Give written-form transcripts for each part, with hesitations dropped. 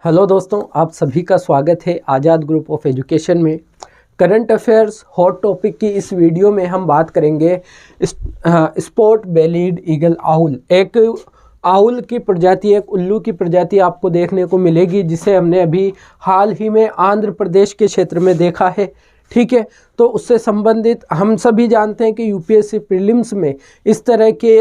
Hello दोस्तों, आप सभी का स्वागत है आज़ाद ग्रुप ऑफ एजुकेशन में। करंट अफेयर्स हॉट टॉपिक की इस वीडियो में हम बात करेंगे स्पॉट बेलीड ईगल आउल। एक आउल की प्रजाति, एक उल्लू की प्रजाति आपको देखने को मिलेगी, जिसे हमने अभी हाल ही में आंध्र प्रदेश के क्षेत्र में देखा है। ठीक है, तो उससे संबंधित हम सभी जानते हैं कि यूपीएससी प्रीलिम्स में इस तरह के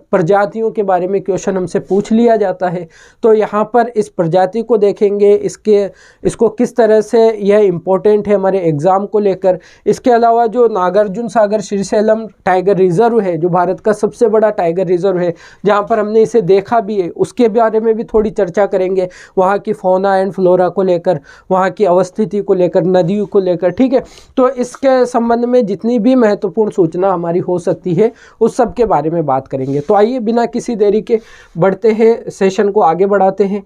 प्रजातियों के बारे में क्वेश्चन हमसे पूछ लिया जाता है। तो यहाँ पर इस प्रजाति को देखेंगे, इसको किस तरह से यह इम्पोर्टेंट है हमारे एग्ज़ाम को लेकर। इसके अलावा जो नागार्जुन सागर श्रीशैलम टाइगर रिजर्व है, जो भारत का सबसे बड़ा टाइगर रिजर्व है, जहाँ पर हमने इसे देखा भी है, उसके बारे में भी थोड़ी चर्चा करेंगे। वहाँ की फौना एंड फ्लोरा को लेकर, वहाँ की अवस्थिति को लेकर, नदियों को लेकर। ठीक है, तो इसके संबंध में जितनी भी महत्वपूर्ण सूचना हमारी हो सकती है उस सब के बारे में बात करेंगे। तो आइए बिना किसी देरी के बढ़ते हैं, सेशन को आगे बढ़ाते हैं।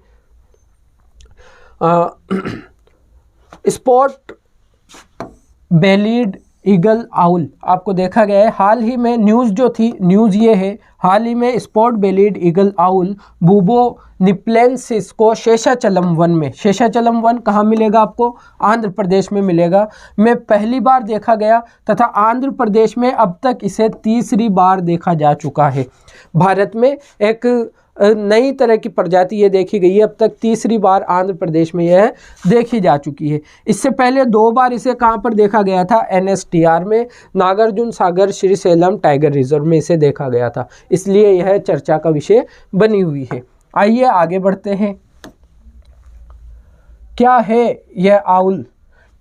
स्पॉट बेलीड ईगल आउल आपको देखा गया है। हाल ही में न्यूज़ जो थी, न्यूज़ ये है, हाल ही में स्पॉट बेलीड ईगल आउल बूबो निप्लेंसिस को शेषाचलम वन में, शेषाचलम वन कहाँ मिलेगा आपको? आंध्र प्रदेश में मिलेगा, में पहली बार देखा गया तथा आंध्र प्रदेश में अब तक इसे तीसरी बार देखा जा चुका है। भारत में एक नई तरह की प्रजाति ये देखी गई है, अब तक तीसरी बार आंध्र प्रदेश में यह देखी जा चुकी है। इससे पहले 2 बार इसे कहाँ पर देखा गया था? NSTR में, नागार्जुन सागर श्रीशैलम टाइगर रिजर्व में इसे देखा गया था, इसलिए यह चर्चा का विषय बनी हुई है। आइए आगे बढ़ते हैं। क्या है यह आउल?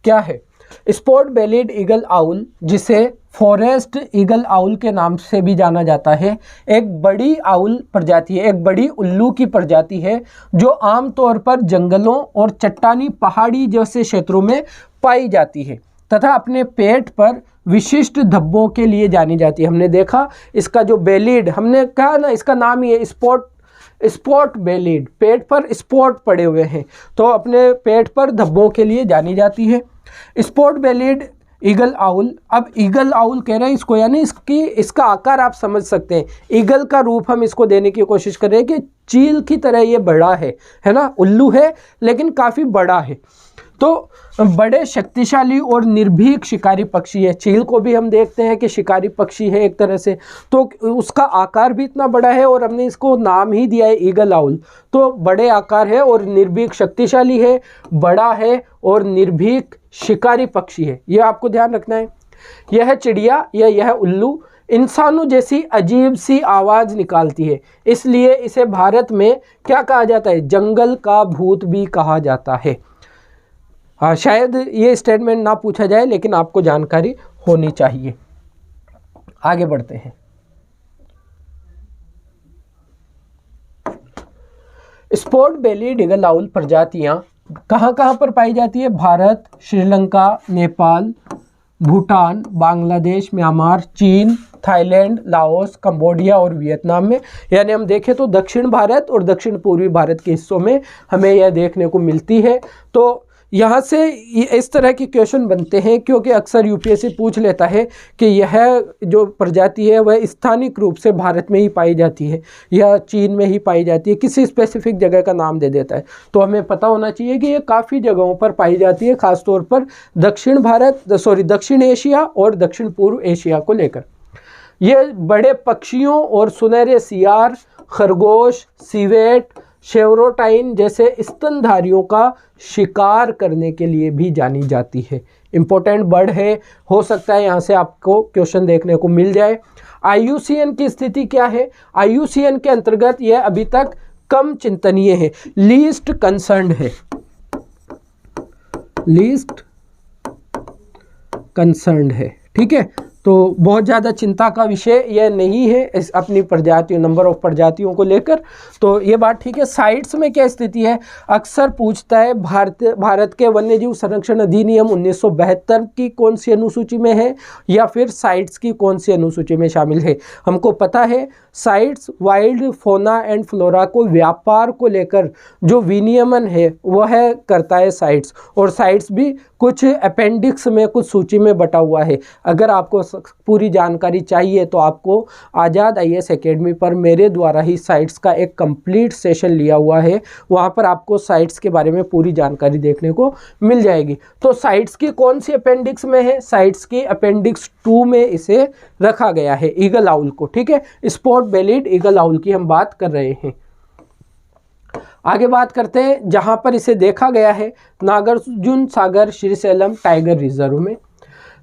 क्या है? स्पॉट बेलीड ईगल आउल, जिसे फॉरेस्ट ईगल आउल के नाम से भी जाना जाता है, एक बड़ी आउल प्रजाति है, एक बड़ी उल्लू की प्रजाति है, जो आमतौर पर जंगलों और चट्टानी पहाड़ी जैसे क्षेत्रों में पाई जाती है तथा अपने पेट पर विशिष्ट धब्बों के लिए जानी जाती है। हमने देखा इसका जो बेलीड, हमने कहा ना, इसका नाम ही है स्पॉट बेलीड, पेट पर स्पॉट पड़े हुए हैं, तो अपने पेट पर धब्बों के लिए जानी जाती है स्पॉट बेलीड ईगल आउल। अब ईगल आउल कह रहे हैं इसको, यानी इसका आकार आप समझ सकते हैं। ईगल का रूप हम इसको देने की कोशिश कर रहे हैं कि चील की तरह ये बड़ा है ना, उल्लू है लेकिन काफ़ी बड़ा है। तो बड़े शक्तिशाली और निर्भीक शिकारी पक्षी है। चील को भी हम देखते हैं कि शिकारी पक्षी है एक तरह से, तो उसका आकार भी इतना बड़ा है और हमने इसको नाम ही दिया है ईगल आउल। तो बड़े आकार है और निर्भीक, शक्तिशाली है, बड़ा है और निर्भीक शिकारी पक्षी है, यह आपको ध्यान रखना है। यह चिड़िया या यह उल्लू इंसानों जैसी अजीब सी आवाज़ निकालती है, इसलिए इसे भारत में क्या कहा जाता है? जंगल का भूत भी कहा जाता है। हाँ, शायद ये स्टेटमेंट ना पूछा जाए, लेकिन आपको जानकारी होनी चाहिए। आगे बढ़ते हैं। स्पॉट बेलीड ईगल आउल प्रजातियां कहाँ पर पाई जाती है? भारत, श्रीलंका, नेपाल, भूटान, बांग्लादेश, म्यांमार, चीन, थाईलैंड, लाओस, कंबोडिया और वियतनाम में। यानी हम देखें तो दक्षिण भारत और दक्षिण पूर्वी भारत के हिस्सों में हमें यह देखने को मिलती है। तो यहाँ से इस तरह के क्वेश्चन बनते हैं, क्योंकि अक्सर यूपीएससी पूछ लेता है कि यह जो प्रजाति है वह स्थानिक रूप से भारत में ही पाई जाती है या चीन में ही पाई जाती है, किसी स्पेसिफिक जगह का नाम दे देता है। तो हमें पता होना चाहिए कि ये काफ़ी जगहों पर पाई जाती है, खासतौर पर दक्षिण एशिया और दक्षिण पूर्व एशिया को लेकर। ये बड़े पक्षियों और सुनहरे सियार, खरगोश, सिवेट, शेवरोटाइन जैसे स्तनधारियों का शिकार करने के लिए भी जानी जाती है। इम्पोर्टेंट बर्ड है, हो सकता है यहाँ से आपको क्वेश्चन देखने को मिल जाए। IUCN की स्थिति क्या है? IUCN के अंतर्गत यह अभी तक कम चिंतनीय है, लीस्ट कंसर्न्ड है, लीस्ट कंसर्न्ड है। ठीक है, तो बहुत ज़्यादा चिंता का विषय यह नहीं है इस अपनी प्रजातियों, नंबर ऑफ प्रजातियों को लेकर, तो ये बात ठीक है। साइट्स में क्या स्थिति है? अक्सर पूछता है भारत के वन्यजीव संरक्षण अधिनियम 1972 की कौन सी अनुसूची में है, या फिर साइट्स की कौन सी अनुसूची में शामिल है। हमको पता है साइट्स वाइल्ड फोना एंड फ्लोरा को व्यापार को लेकर जो विनियमन है वह करता है साइट्स, और साइट्स भी कुछ अपेंडिक्स में, कुछ सूची में बटा हुआ है। अगर आपको पूरी जानकारी चाहिए तो आपको आज़ाद IAS एकेडमी पर मेरे द्वारा ही साइट्स का एक कंप्लीट सेशन लिया हुआ है, वहाँ पर आपको साइट्स के बारे में पूरी जानकारी देखने को मिल जाएगी। तो साइट्स की कौन सी अपेंडिक्स में है? साइट्स की अपेंडिक्स 2 में इसे रखा गया है, ईगल आउल को। ठीक है, स्पॉट बेलीड ईगल आउल की हम बात कर रहे हैं। आगे बात करते हैं जहां पर इसे देखा गया है, नागार्जुन सागर श्रीशैलम टाइगर रिजर्व में।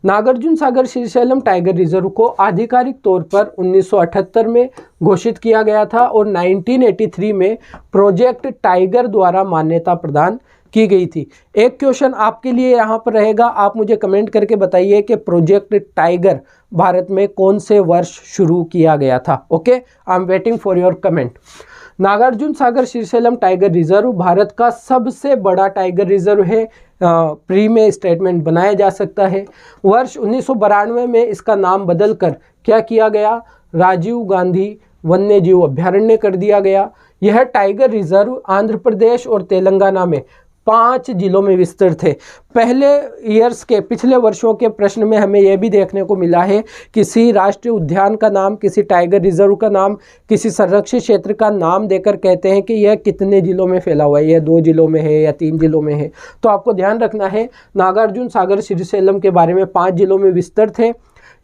नागार्जुन सागर श्रीशैलम टाइगर रिजर्व को आधिकारिक तौर पर 1978 में घोषित किया गया था और 1983 में प्रोजेक्ट टाइगर द्वारा मान्यता प्रदान की गई थी। एक क्वेश्चन आपके लिए यहाँ पर रहेगा, आप मुझे कमेंट करके बताइए कि प्रोजेक्ट टाइगर भारत में कौन से वर्ष शुरू किया गया था। Okay, I am waiting for your comment. Nagarjuna Sagar Srisailam tiger reserve Bharat का सबसे बड़ा टाइगर रिजर्व है। प्री में स्टेटमेंट बनाया जा सकता है। वर्ष 1992 में इसका नाम बदलकर क्या किया गया? राजीव गांधी वन्य जीव अभ्यारण्य कर दिया गया। यह टाइगर रिजर्व आंध्र प्रदेश और तेलंगाना में 5 जिलों में विस्तृत है। पिछले वर्षों के प्रश्न में हमें यह भी देखने को मिला है, किसी राष्ट्रीय उद्यान का नाम, किसी टाइगर रिजर्व का नाम, किसी संरक्षित क्षेत्र का नाम देकर कहते हैं कि यह कितने जिलों में फैला हुआ है, यह 2 जिलों में है या 3 जिलों में है। तो आपको ध्यान रखना है, नागार्जुन सागर श्रीशैलम के बारे में 5 जिलों में विस्तृत है।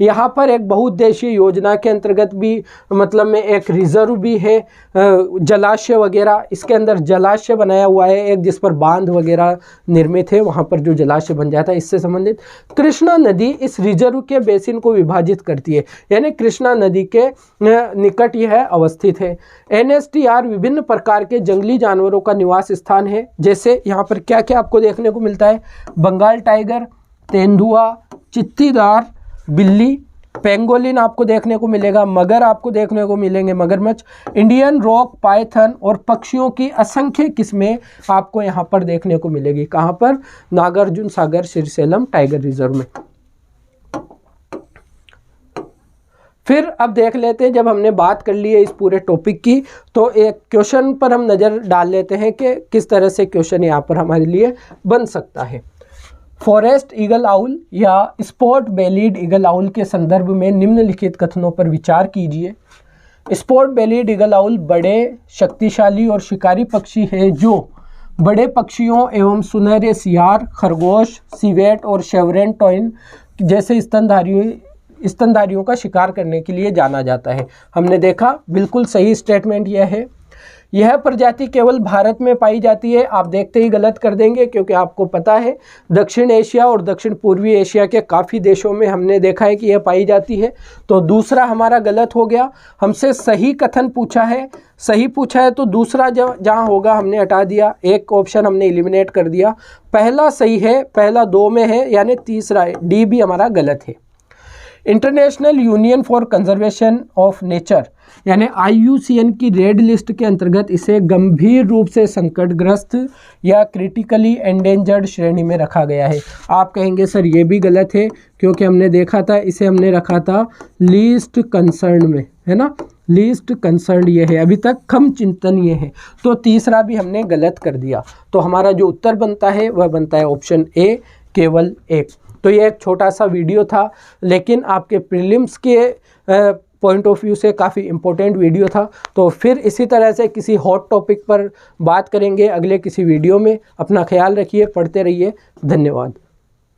यहाँ पर एक बहुउद्देशीय योजना के अंतर्गत भी, मतलब में एक रिजर्व भी है, जलाशय वगैरह, इसके अंदर जलाशय बनाया हुआ है एक, जिस पर बांध वगैरह निर्मित है, वहाँ पर जो जलाशय बन जाता है। इससे संबंधित कृष्णा नदी इस रिजर्व के बेसिन को विभाजित करती है, यानी कृष्णा नदी के निकट यह अवस्थित है। NSTR विभिन्न प्रकार के जंगली जानवरों का निवास स्थान है। जैसे यहाँ पर क्या क्या आपको देखने को मिलता है? बंगाल टाइगर, तेंदुआ, चित्तीदार बिल्ली, पेंगोलिन आपको देखने को मिलेगा, मगर आपको देखने को मिलेंगे, मगरमच्छ, इंडियन रॉक पाइथन और पक्षियों की असंख्य किस्में आपको यहाँ पर देखने को मिलेगी। कहाँ पर? नागार्जुन सागर श्रीशैलम टाइगर रिजर्व में। फिर अब देख लेते हैं, जब हमने बात कर ली है इस पूरे टॉपिक की, तो एक क्वेश्चन पर हम नज़र डाल लेते हैं कि किस तरह से क्वेश्चन यहाँ पर हमारे लिए बन सकता है। फॉरेस्ट ईगल आउल या स्पॉट बेलीड ईगल आउल के संदर्भ में निम्नलिखित कथनों पर विचार कीजिए। स्पॉट बेलीड ईगल आउल बड़े, शक्तिशाली और शिकारी पक्षी है जो बड़े पक्षियों एवं सुनहरे सियार, खरगोश, सिवेट और शेवरेन टॉइन जैसे स्तनधारियों का शिकार करने के लिए जाना जाता है। हमने देखा, बिल्कुल सही स्टेटमेंट यह है। यह प्रजाति केवल भारत में पाई जाती है। आप देखते ही गलत कर देंगे, क्योंकि आपको पता है दक्षिण एशिया और दक्षिण पूर्वी एशिया के काफ़ी देशों में हमने देखा है कि यह पाई जाती है। तो दूसरा हमारा गलत हो गया। हमसे सही कथन पूछा है, सही पूछा है, तो दूसरा जहाँ होगा हमने हटा दिया, एक ऑप्शन हमने एलिमिनेट कर दिया। पहला सही है, पहला 2 में है, यानी तीसरा डी भी हमारा गलत है। International union for conservation of nature यानी IUCN की रेड लिस्ट के अंतर्गत इसे गंभीर रूप से संकटग्रस्त या क्रिटिकली एंडेंजर्ड श्रेणी में रखा गया है। आप कहेंगे सर ये भी गलत है, क्योंकि हमने देखा था इसे हमने रखा था लीस्ट कंसर्न में, है ना। लीस्ट कंसर्न ये है, अभी तक कम चिंतनीय है। तो तीसरा भी हमने गलत कर दिया। तो हमारा जो उत्तर बनता है वह बनता है ऑप्शन ए, केवल 1। तो ये एक छोटा सा वीडियो था, लेकिन आपके प्रीलिम्स के पॉइंट ऑफ व्यू से काफ़ी इम्पोर्टेंट वीडियो था। तो फिर इसी तरह से किसी हॉट टॉपिक पर बात करेंगे अगले किसी वीडियो में। अपना ख्याल रखिए, पढ़ते रहिए। धन्यवाद।